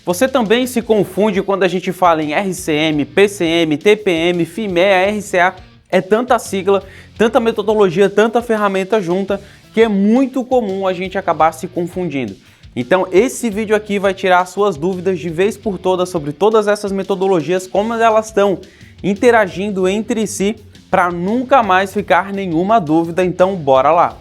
Você também se confunde quando a gente fala em RCM, PCM, TPM, FIMEA, RCA, é tanta sigla, tanta metodologia, tanta ferramenta junta, que é muito comum a gente acabar se confundindo. Então esse vídeo aqui vai tirar suas dúvidas de vez por todas sobre todas essas metodologias, como elas estão interagindo entre si, para nunca mais ficar nenhuma dúvida, então bora lá!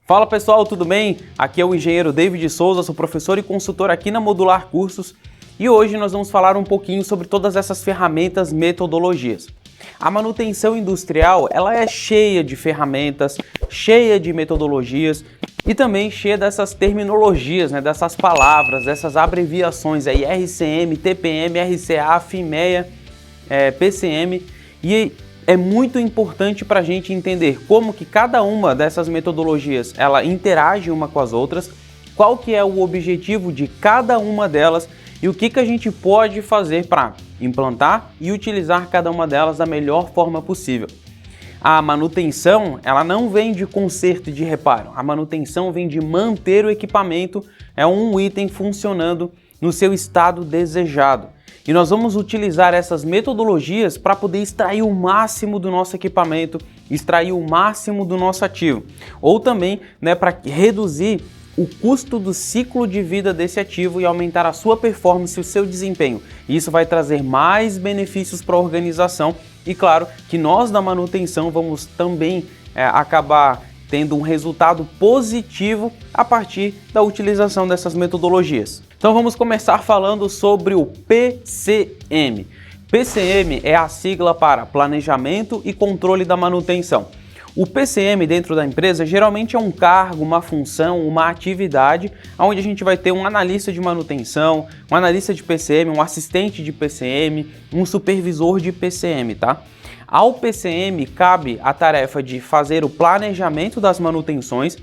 Fala pessoal, tudo bem? Aqui é o engenheiro David Souza, sou professor e consultor aqui na Modular Cursos e hoje nós vamos falar um pouquinho sobre todas essas ferramentas, metodologias. A manutenção industrial, ela é cheia de ferramentas, cheia de metodologias e também cheia dessas terminologias, dessas palavras, dessas abreviações aí, RCM, TPM, RCA, FIMEA, PCM, e é muito importante para a gente entender como que cada uma dessas metodologias ela interage uma com as outras, qual que é o objetivo de cada uma delas e o que a gente pode fazer para implantar e utilizar cada uma delas da melhor forma possível. A manutenção, ela não vem de conserto e de reparo, a manutenção vem de manter o equipamento, é um item funcionando no seu estado desejado. E nós vamos utilizar essas metodologias para poder extrair o máximo do nosso equipamento, extrair o máximo do nosso ativo. Ou também para reduzir o custo do ciclo de vida desse ativo e aumentar a sua performance e o seu desempenho. Isso vai trazer mais benefícios para a organização e claro que nós da manutenção vamos também acabar tendo um resultado positivo a partir da utilização dessas metodologias. Então vamos começar falando sobre o PCM. PCM é a sigla para Planejamento e Controle da Manutenção. O PCM dentro da empresa geralmente é um cargo, uma função, uma atividade onde a gente vai ter um analista de manutenção, um analista de PCM, um assistente de PCM, um supervisor de PCM, tá? Ao PCM cabe a tarefa de fazer o planejamento das manutenções,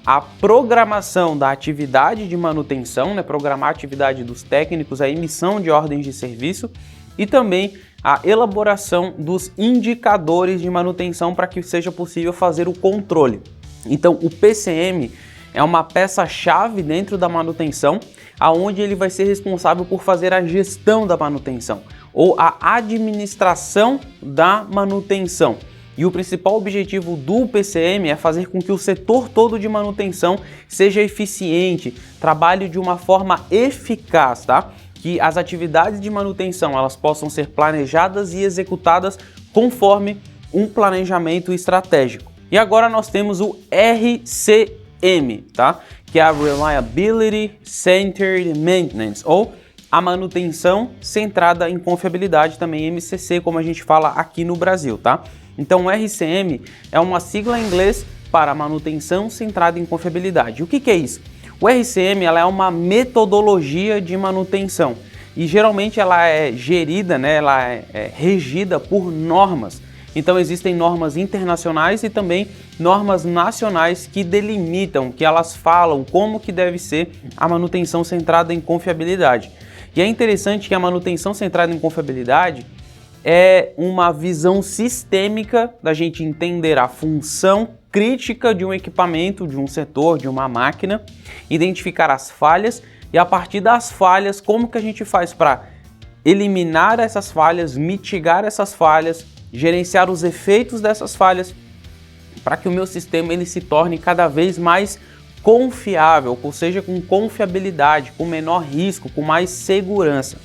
a programação da atividade de manutenção, programar a atividade dos técnicos, a emissão de ordens de serviço e também a elaboração dos indicadores de manutenção para que seja possível fazer o controle. Então o PCM é uma peça-chave dentro da manutenção, aonde ele vai ser responsável por fazer a gestão da manutenção ou a administração da manutenção. E o principal objetivo do PCM é fazer com que o setor todo de manutenção seja eficiente, trabalhe de uma forma eficaz, tá? Que as atividades de manutenção elas possam ser planejadas e executadas conforme um planejamento estratégico. E agora nós temos o RCM, tá? Que é a Reliability Centered Maintenance, ou a manutenção centrada em confiabilidade, também MCC, como a gente fala aqui no Brasil, tá? Então o RCM é uma sigla em inglês para manutenção centrada em confiabilidade. O que é isso? O RCM ela é uma metodologia de manutenção e geralmente ela é gerida, ela é regida por normas. Então existem normas internacionais e também normas nacionais que delimitam, que elas falam como que deve ser a manutenção centrada em confiabilidade. E é interessante que a manutenção centrada em confiabilidade é uma visão sistêmica da gente entender a função crítica de um equipamento, de um setor, de uma máquina, identificar as falhas e a partir das falhas, como que a gente faz para eliminar essas falhas, mitigar essas falhas, gerenciar os efeitos dessas falhas para que o meu sistema ele se torne cada vez mais confiável, ou seja, com confiabilidade, com menor risco, com mais segurança.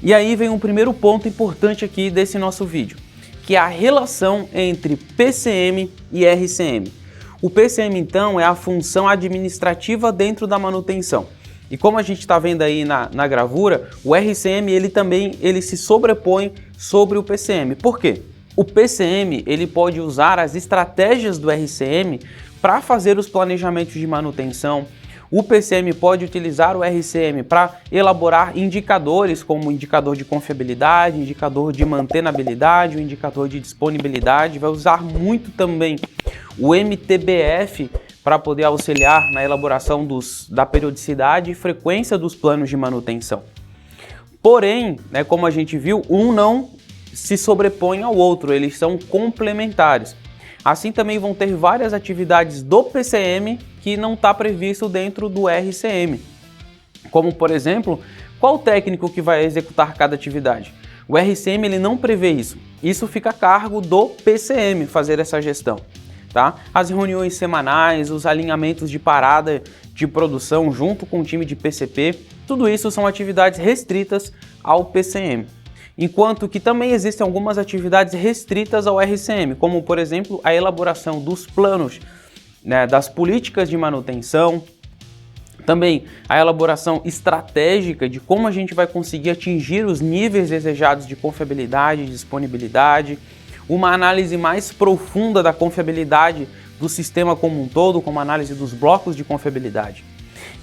E aí vem um primeiro ponto importante aqui desse nosso vídeo, que é a relação entre PCM e RCM. O PCM, então, é a função administrativa dentro da manutenção. E como a gente está vendo aí na gravura, o RCM ele se sobrepõe sobre o PCM. Por quê? O PCM ele pode usar as estratégias do RCM para fazer os planejamentos de manutenção. O PCM pode utilizar o RCM para elaborar indicadores como indicador de confiabilidade, indicador de mantenabilidade, o indicador de disponibilidade. Vai usar muito também o MTBF para poder auxiliar na elaboração da periodicidade e frequência dos planos de manutenção. Porém, como a gente viu, um não se sobrepõe ao outro, eles são complementares. Assim também vão ter várias atividades do PCM que não está previsto dentro do RCM. Como, por exemplo, qual técnico que vai executar cada atividade? O RCM ele não prevê isso. Isso fica a cargo do PCM fazer essa gestão. Tá? As reuniões semanais, os alinhamentos de parada de produção junto com o time de PCP, tudo isso são atividades restritas ao PCM. Enquanto que também existem algumas atividades restritas ao RCM, como por exemplo a elaboração dos planos, né, das políticas de manutenção, também a elaboração estratégica de como a gente vai conseguir atingir os níveis desejados de confiabilidade e disponibilidade, uma análise mais profunda da confiabilidade do sistema como um todo, como a análise dos blocos de confiabilidade.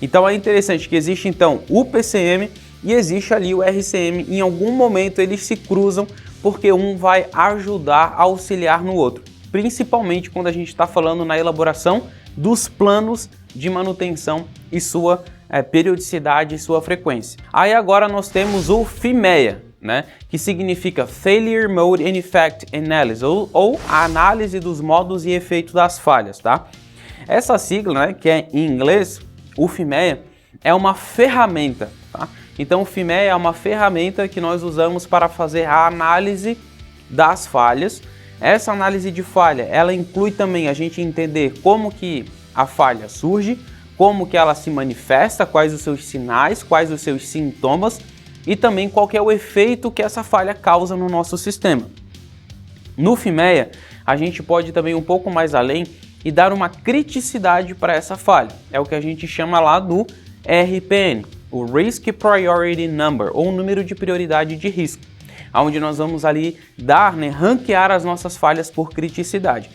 Então é interessante que existe então o PCM e existe ali o RCM, em algum momento eles se cruzam porque um vai ajudar a auxiliar no outro, principalmente quando a gente está falando na elaboração dos planos de manutenção e sua periodicidade e sua frequência. Aí agora nós temos o FIMEA, né, que significa Failure Mode and Effect Analysis, ou a análise dos modos e efeitos das falhas, tá? Essa sigla, né, que é em inglês, o FIMEA, é uma ferramenta, tá? Então o FIMEA é uma ferramenta que nós usamos para fazer a análise das falhas. Essa análise de falha, ela inclui também a gente entender como que a falha surge, como que ela se manifesta, quais os seus sinais, quais os seus sintomas e também qual que é o efeito que essa falha causa no nosso sistema. No FIMEA, a gente pode também ir um pouco mais além e dar uma criticidade para essa falha. É o que a gente chama lá do RPN, o Risk Priority Number, ou número de prioridade de risco, onde nós vamos ali ranquear as nossas falhas por criticidade.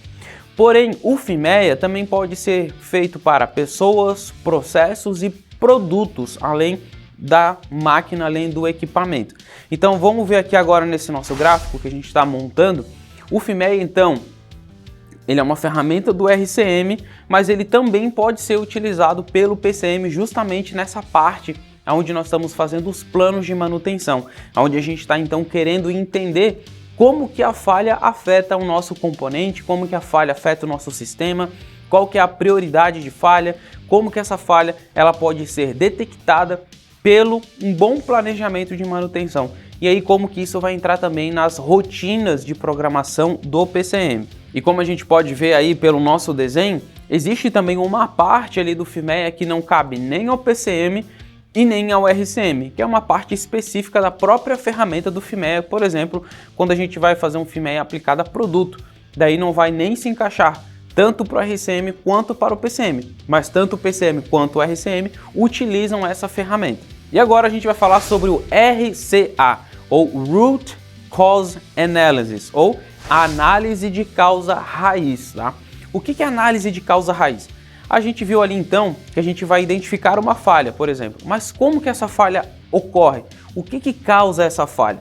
Porém, o FIMEA também pode ser feito para pessoas, processos e produtos, além da máquina, além do equipamento. Então vamos ver aqui agora nesse nosso gráfico que a gente está montando. O FIMEA, então, ele é uma ferramenta do RCM, mas ele também pode ser utilizado pelo PCM justamente nessa parte onde nós estamos fazendo os planos de manutenção, onde a gente está então querendo entender como que a falha afeta o nosso componente, como que a falha afeta o nosso sistema, qual que é a prioridade de falha, como que essa falha ela pode ser detectada pelo um bom planejamento de manutenção. E aí como que isso vai entrar também nas rotinas de programação do PCM. E como a gente pode ver aí pelo nosso desenho, existe também uma parte ali do FIMEA que não cabe nem ao PCM e nem ao RCM, que é uma parte específica da própria ferramenta do FIMEA, por exemplo, quando a gente vai fazer um FIMEA aplicado a produto, daí não vai nem se encaixar tanto para o RCM quanto para o PCM, mas tanto o PCM quanto o RCM utilizam essa ferramenta. E agora a gente vai falar sobre o RCA, ou Root Cause Analysis, ou análise de causa raiz, tá? O que é análise de causa raiz? A gente viu ali então que a gente vai identificar uma falha, por exemplo, mas como que essa falha ocorre? O que causa essa falha?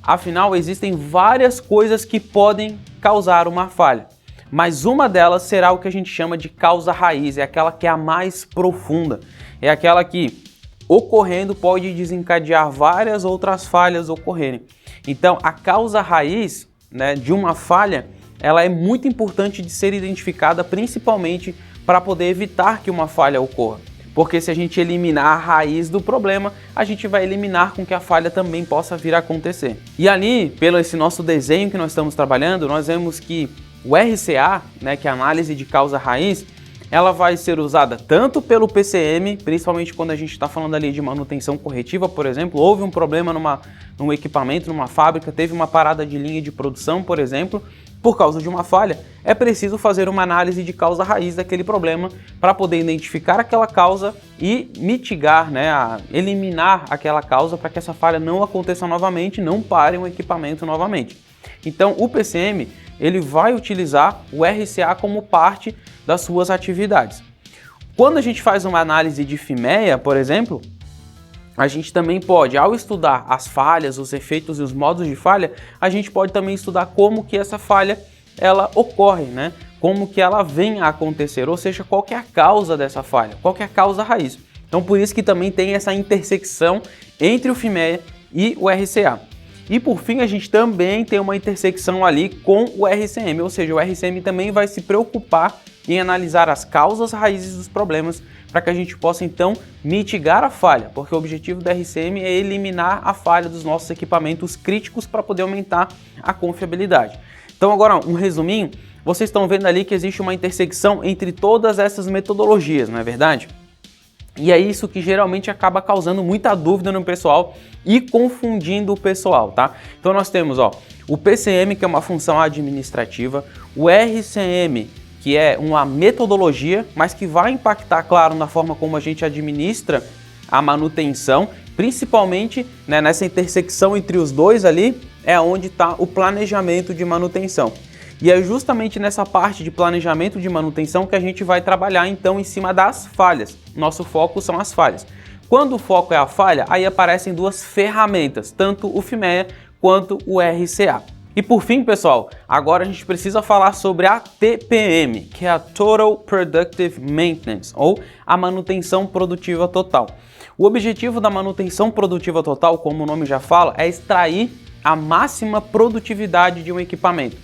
Afinal, existem várias coisas que podem causar uma falha, mas uma delas será o que a gente chama de causa raiz, é aquela que é a mais profunda, é aquela que ocorrendo pode desencadear várias outras falhas ocorrerem. Então, a causa raiz, né, de uma falha, ela é muito importante de ser identificada, principalmente para poder evitar que uma falha ocorra. Porque se a gente eliminar a raiz do problema, a gente vai eliminar com que a falha também possa vir a acontecer. E ali, pelo esse nosso desenho que nós estamos trabalhando, nós vemos que o RCA, né, que é a análise de causa raiz, ela vai ser usada tanto pelo PCM, principalmente quando a gente está falando ali de manutenção corretiva, por exemplo, houve um problema num equipamento, numa fábrica, teve uma parada de linha de produção, por exemplo, por causa de uma falha, é preciso fazer uma análise de causa raiz daquele problema para poder identificar aquela causa e mitigar, né, eliminar aquela causa para que essa falha não aconteça novamente, não pare um equipamento novamente. Então o PCM ele vai utilizar o RCA como parte das suas atividades. Quando a gente faz uma análise de FIMEA, por exemplo, a gente também pode, ao estudar as falhas, os efeitos e os modos de falha, a gente pode também estudar como que essa falha ela ocorre, né? Como que ela vem a acontecer, ou seja, qual que é a causa dessa falha, qual que é a causa raiz. Então por isso que também tem essa intersecção entre o FIMEA e o RCA. E por fim, a gente também tem uma intersecção ali com o RCM, ou seja, o RCM também vai se preocupar em analisar as causas raízes dos problemas para que a gente possa então mitigar a falha, porque o objetivo do RCM é eliminar a falha dos nossos equipamentos críticos para poder aumentar a confiabilidade. Então agora um resuminho, vocês estão vendo ali que existe uma intersecção entre todas essas metodologias, não é verdade? E é isso que geralmente acaba causando muita dúvida no pessoal e confundindo o pessoal, tá? Então nós temos, o PCM, que é uma função administrativa, o RCM, que é uma metodologia, mas que vai impactar, claro, na forma como a gente administra a manutenção, principalmente, né, nessa intersecção entre os dois ali, é onde está o planejamento de manutenção. E é justamente nessa parte de planejamento de manutenção que a gente vai trabalhar então em cima das falhas. Nosso foco são as falhas. Quando o foco é a falha, aí aparecem duas ferramentas, tanto o FIMEA quanto o RCA. E por fim, pessoal, agora a gente precisa falar sobre a TPM, que é a Total Productive Maintenance, ou a manutenção produtiva total. O objetivo da manutenção produtiva total, como o nome já fala, é extrair a máxima produtividade de um equipamento.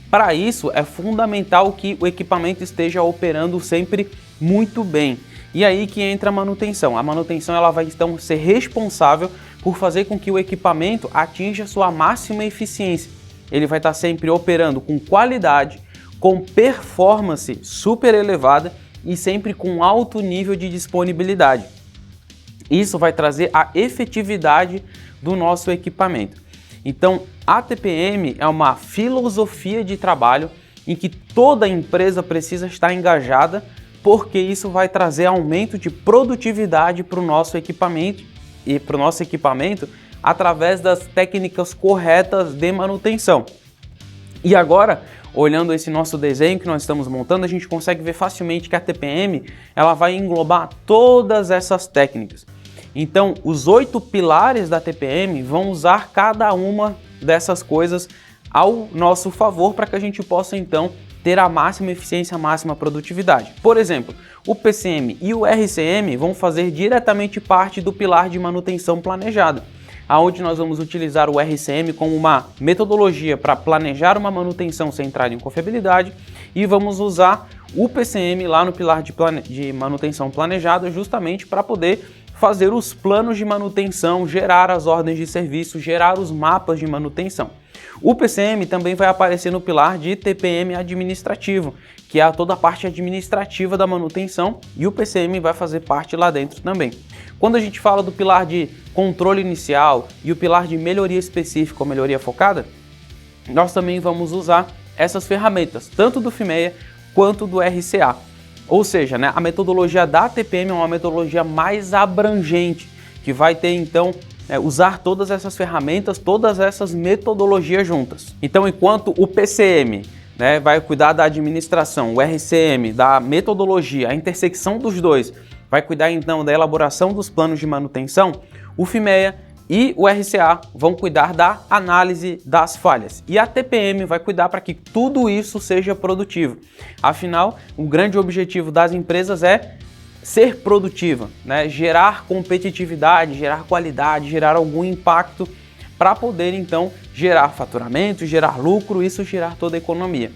Para isso, é fundamental que o equipamento esteja operando sempre muito bem. E aí que entra a manutenção. A manutenção ela vai então ser responsável por fazer com que o equipamento atinja sua máxima eficiência. Ele vai estar sempre operando com qualidade, com performance super elevada e sempre com alto nível de disponibilidade. Isso vai trazer a efetividade do nosso equipamento. Então, a TPM é uma filosofia de trabalho em que toda empresa precisa estar engajada, porque isso vai trazer aumento de produtividade para o nosso equipamento através das técnicas corretas de manutenção. E agora, olhando esse nosso desenho que nós estamos montando, a gente consegue ver facilmente que a TPM ela vai englobar todas essas técnicas. Então, os 8 pilares da TPM vão usar cada uma dessas coisas ao nosso favor para que a gente possa, então, ter a máxima eficiência, a máxima produtividade. Por exemplo, o PCM e o RCM vão fazer diretamente parte do pilar de manutenção planejada, onde nós vamos utilizar o RCM como uma metodologia para planejar uma manutenção centrada em confiabilidade e vamos usar o PCM lá no pilar de manutenção planejada justamente para poder fazer os planos de manutenção, gerar as ordens de serviço, gerar os mapas de manutenção. O PCM também vai aparecer no pilar de TPM administrativo, que é toda a parte administrativa da manutenção, e o PCM vai fazer parte lá dentro também. Quando a gente fala do pilar de controle inicial e o pilar de melhoria específica ou melhoria focada, nós também vamos usar essas ferramentas, tanto do FIMEA quanto do RCA. Ou seja, né, a metodologia da TPM é uma metodologia mais abrangente, que vai ter então usar todas essas ferramentas, todas essas metodologias juntas. Então, enquanto o PCM vai cuidar da administração, o RCM da metodologia, a intersecção dos dois vai cuidar então da elaboração dos planos de manutenção, o FIMEA e o RCA vão cuidar da análise das falhas. E a TPM vai cuidar para que tudo isso seja produtivo. Afinal, o grande objetivo das empresas é ser produtiva, gerar competitividade, gerar qualidade, gerar algum impacto para poder então gerar faturamento, gerar lucro, isso gerar toda a economia.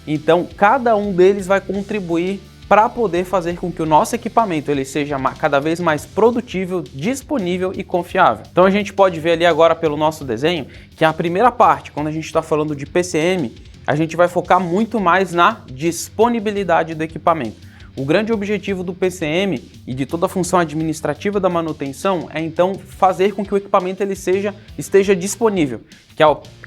Então, cada um deles vai contribuir para poder fazer com que o nosso equipamento ele seja cada vez mais produtível, disponível e confiável. Então a gente pode ver ali agora pelo nosso desenho que a primeira parte, quando a gente está falando de PCM, a gente vai focar muito mais na disponibilidade do equipamento. O grande objetivo do PCM e de toda a função administrativa da manutenção é então fazer com que o equipamento ele esteja disponível,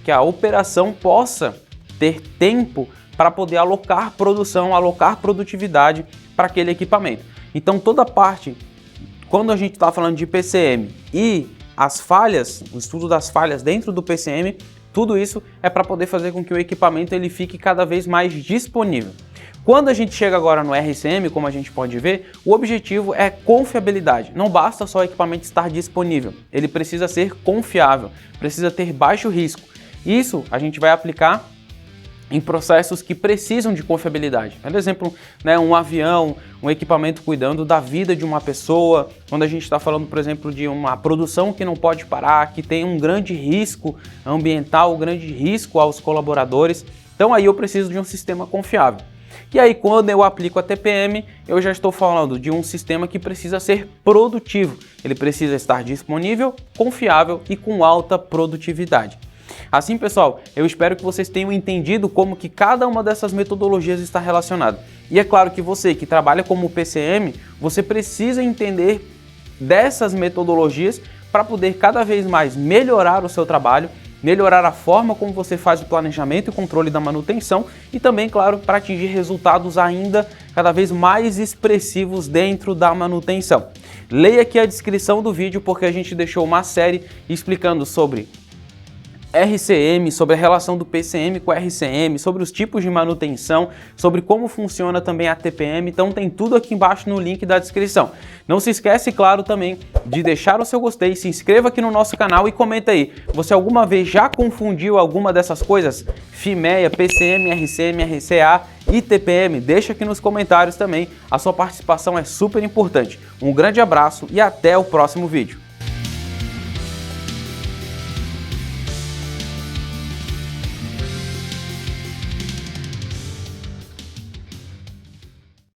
que a operação possa ter tempo para poder alocar produção, alocar produtividade para aquele equipamento. Então toda a parte, quando a gente está falando de PCM e as falhas, o estudo das falhas dentro do PCM, tudo isso é para poder fazer com que o equipamento ele fique cada vez mais disponível. Quando a gente chega agora no RCM, como a gente pode ver, o objetivo é confiabilidade. Não basta só o equipamento estar disponível, ele precisa ser confiável, precisa ter baixo risco. Isso a gente vai aplicar em processos que precisam de confiabilidade. Por exemplo, né, um avião, um equipamento cuidando da vida de uma pessoa, quando a gente está falando, por exemplo, de uma produção que não pode parar, que tem um grande risco ambiental, um grande risco aos colaboradores. Então aí eu preciso de um sistema confiável. E aí quando eu aplico a TPM, eu já estou falando de um sistema que precisa ser produtivo. Ele precisa estar disponível, confiável e com alta produtividade. Assim, pessoal, eu espero que vocês tenham entendido como que cada uma dessas metodologias está relacionada. E é claro que você que trabalha como PCM, você precisa entender dessas metodologias para poder cada vez mais melhorar o seu trabalho, melhorar a forma como você faz o planejamento e controle da manutenção e também, claro, para atingir resultados ainda cada vez mais expressivos dentro da manutenção. Leia aqui a descrição do vídeo porque a gente deixou uma série explicando sobre RCM, sobre a relação do PCM com a RCM, sobre os tipos de manutenção, sobre como funciona também a TPM, então tem tudo aqui embaixo no link da descrição. Não se esquece, claro, também de deixar o seu gostei, se inscreva aqui no nosso canal e comenta aí, você alguma vez já confundiu alguma dessas coisas? FIMEA, PCM, RCM, RCA e TPM? Deixa aqui nos comentários também, a sua participação é super importante. Um grande abraço e até o próximo vídeo.